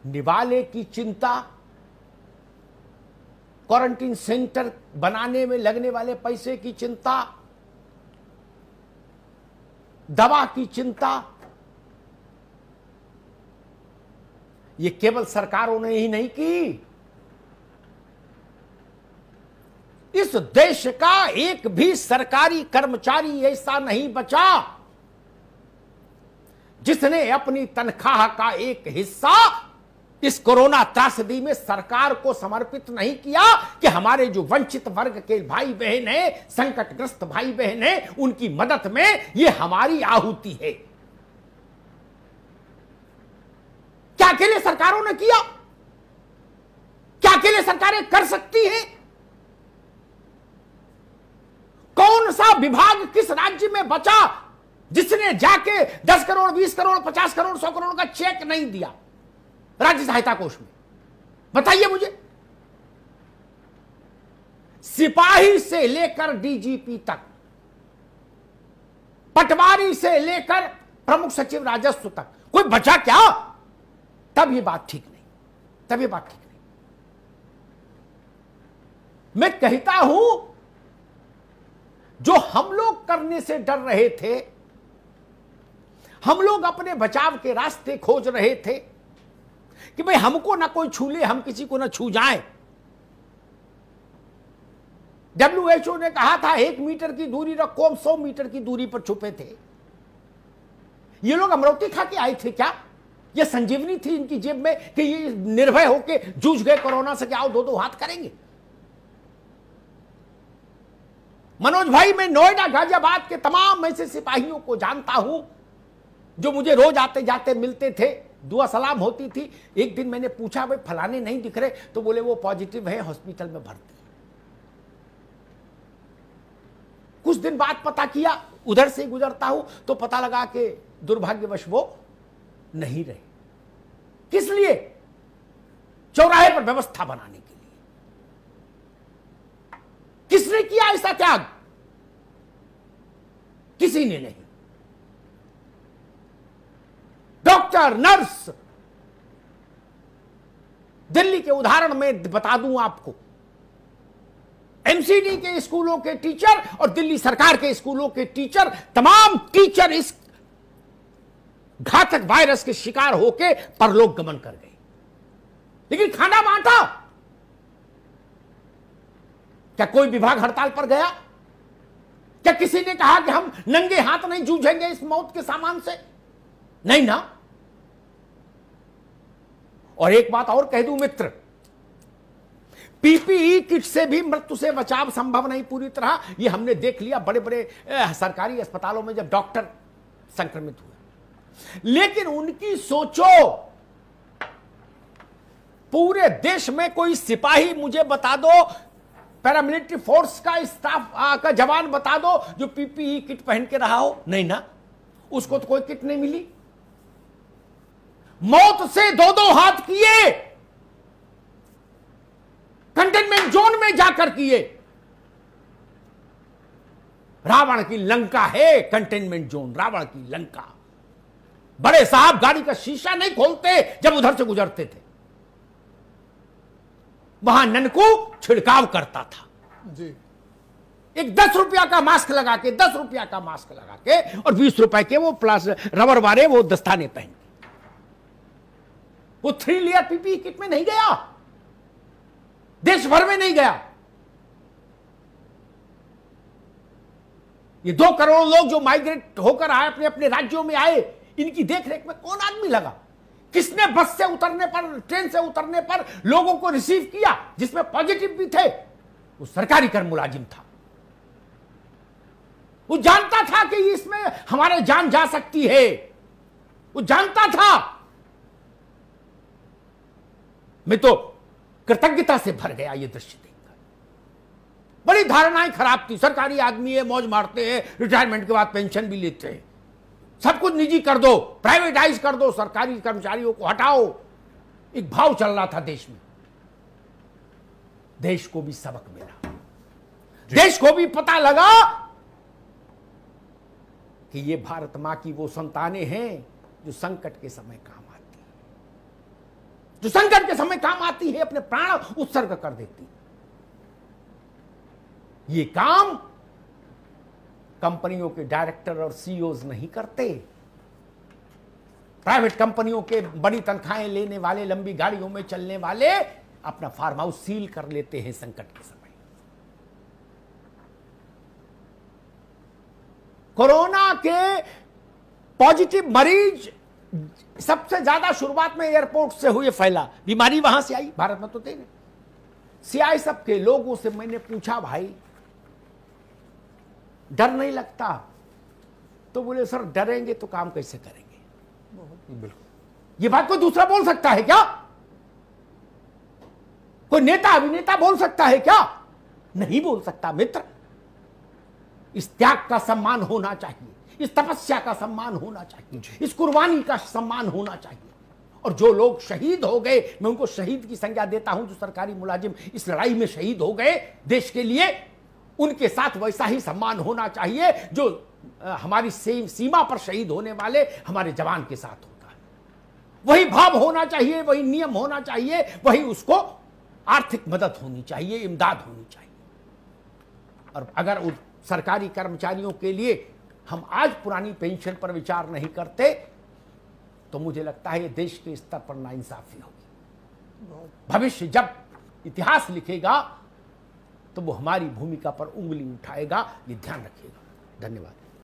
निवाले की चिंता, quarantine centre बनाने में लगने वाले पैसे की चिंता, दवा की चिंता, ये केवल सरकारों ने ही नहीं की। इस देश का एक भी सरकारी कर्मचारी ऐसा नहीं बचा जिसने अपनी तनख्वाह का एक हिस्सा इस कोरोना त्रासदी में सरकार को समर्पित नहीं किया कि हमारे जो वंचित वर्ग के भाई बहन हैं, संकटग्रस्त भाई बहन हैं, उनकी मदद में ये हमारी आहुति है। क्या अकेले सरकारों ने किया? क्या अकेले सरकारें कर सकती हैं? कौन सा विभाग किस राज्य में बचा जिसने जाके 10 करोड़, 20 करोड़, 50 करोड़, 100 करोड़ का चेक नहीं दिया राज्य सहायता कोष में? बताइए मुझे। सिपाही से लेकर डीजीपी तक, पटवारी से लेकर प्रमुख सचिव राजस्व तक, कोई बचा क्या? तब ये बात ठीक नहीं, तब ये बात ठीक नहीं। मैं कहता हूं, जो हम लोग करने से डर रहे थे, हम लोग अपने बचाव के रास्ते खोज रहे थे कि भाई हमको ना कोई छू ले, हम किसी को ना छू जाए। WHO ने कहा था 1 मीटर की दूरी रखो, हम 100 मीटर की दूरी पर छुपे थे। ये लोग अमरौती खा के आए थे क्या? ये संजीवनी थी इनकी जेब में कि ये निर्भय होके जूझ गए कोरोना से, क्या आओ 2-2 हाथ करेंगे? मनोज भाई, मैं नोएडा, गाजियाबाद के तमाम ऐसे सिपाहियों को जानता हूं जो मुझे रोज आते जाते मिलते थे, दुआ सलाम होती थी। एक दिन मैंने पूछा, भाई फलाने नहीं दिख रहे, तो बोले वो पॉजिटिव है, हॉस्पिटल में भर्ती। कुछ दिन बाद पता किया, उधर से गुजरता हूं तो पता लगा कि दुर्भाग्यवश वो नहीं रहे। किस लिए? चौराहे पर व्यवस्था बनाने के लिए। किसने किया ऐसा त्याग? किसी ने नहीं। डॉक्टर, नर्स, दिल्ली के उदाहरण में बता दूं आपको, एमसीडी के स्कूलों के टीचर और दिल्ली सरकार के स्कूलों के टीचर, तमाम टीचर इस घातक वायरस के शिकार होकर परलोक गमन कर गए। लेकिन खाना बांटा, क्या कोई विभाग हड़ताल पर गया? क्या किसी ने कहा कि हम नंगे हाथ नहीं जूझेंगे इस मौत के सामान से? नहीं ना। और एक बात और कह दूं मित्र, पीपीई किट से भी मृत्यु से बचाव संभव नहीं पूरी तरह। ये हमने देख लिया बड़े बड़े सरकारी अस्पतालों में जब डॉक्टर संक्रमित हुए। लेकिन उनकी सोचो, पूरे देश में कोई सिपाही मुझे बता दो, पैरामिलिट्री फोर्स का स्टाफ का जवान बता दो जो पीपीई किट पहन के रहा हो? नहीं ना, उसको तो कोई किट नहीं मिली। मौत से 2-2 हाथ किए, कंटेनमेंट जोन में जाकर किए। रावण की लंका है कंटेनमेंट जोन, रावण की लंका। बड़े साहब गाड़ी का शीशा नहीं खोलते जब उधर से गुजरते थे। वहां ननकू छिड़काव करता था जी। एक 10 रुपया का मास्क लगा के, 10 रुपया का मास्क लगा के, और 20 रुपए के वो रबर वाले वो दस्ताने पहन के। वो 3 लेयर पीपीई किट में नहीं गया, देश भर में नहीं गया। ये 2 करोड़ लोग जो माइग्रेट होकर आए, अपने अपने राज्यों में आए, इनकी देखरेख में कौन आदमी लगा? किसने बस से उतरने पर, ट्रेन से उतरने पर लोगों को रिसीव किया जिसमें पॉजिटिव भी थे? वो सरकारी कर्म मुलाजिम था। वो जानता था कि इसमें हमारे जान जा सकती है, वो जानता था। मैं तो कृतज्ञता से भर गया ये दृश्य देखकर। बड़ी धारणाएं खराब थी, सरकारी आदमी है, मौज मारते हैं, रिटायरमेंट के बाद पेंशन भी लेते हैं, सब कुछ निजी कर दो, प्राइवेटाइज कर दो, सरकारी कर्मचारियों को हटाओ। एक भाव चल रहा था देश में। देश को भी सबक मिला, देश को भी पता लगा कि ये भारत मां की वो संतानें हैं जो संकट के समय काम आती हैं। जो संकट के समय काम आती है, अपने प्राण उत्सर्ग कर देती है। ये काम कंपनियों के डायरेक्टर और सीईओज नहीं करते। प्राइवेट कंपनियों के बड़ी तनख्वाहें लेने वाले, लंबी गाड़ियों में चलने वाले अपना फार्म हाउस सील कर लेते हैं संकट के समय। कोरोना के पॉजिटिव मरीज सबसे ज्यादा शुरुआत में एयरपोर्ट से हुए फैला, बीमारी वहां से आई, भारत में तो थे नहीं। सीआईएसएफ के लोगों से मैंने पूछा, भाई डर नहीं लगता? तो बोले सर डरेंगे तो काम कैसे करेंगे? बिल्कुल। ये बात कोई दूसरा बोल सकता है क्या? कोई नेता अभिनेता बोल सकता है क्या? नहीं बोल सकता मित्र। इस त्याग का सम्मान होना चाहिए, इस तपस्या का सम्मान होना चाहिए, इस कुर्बानी का सम्मान होना चाहिए। और जो लोग शहीद हो गए, मैं उनको शहीद की संज्ञा देता हूं। जो सरकारी मुलाजिम इस लड़ाई में शहीद हो गए देश के लिए, उनके साथ वैसा ही सम्मान होना चाहिए जो हमारी सीमा पर शहीद होने वाले हमारे जवान के साथ होता है। वही भाव होना चाहिए, वही नियम होना चाहिए, वही उसको आर्थिक मदद होनी चाहिए, इमदाद होनी चाहिए। और अगर उन सरकारी कर्मचारियों के लिए हम आज पुरानी पेंशन पर विचार नहीं करते तो मुझे लगता है ये देश के स्तर पर नाइंसाफी होगी। भविष्य जब इतिहास लिखेगा तो वो हमारी भूमिका पर उंगली उठाएगा, ये ध्यान रखिएगा। धन्यवाद।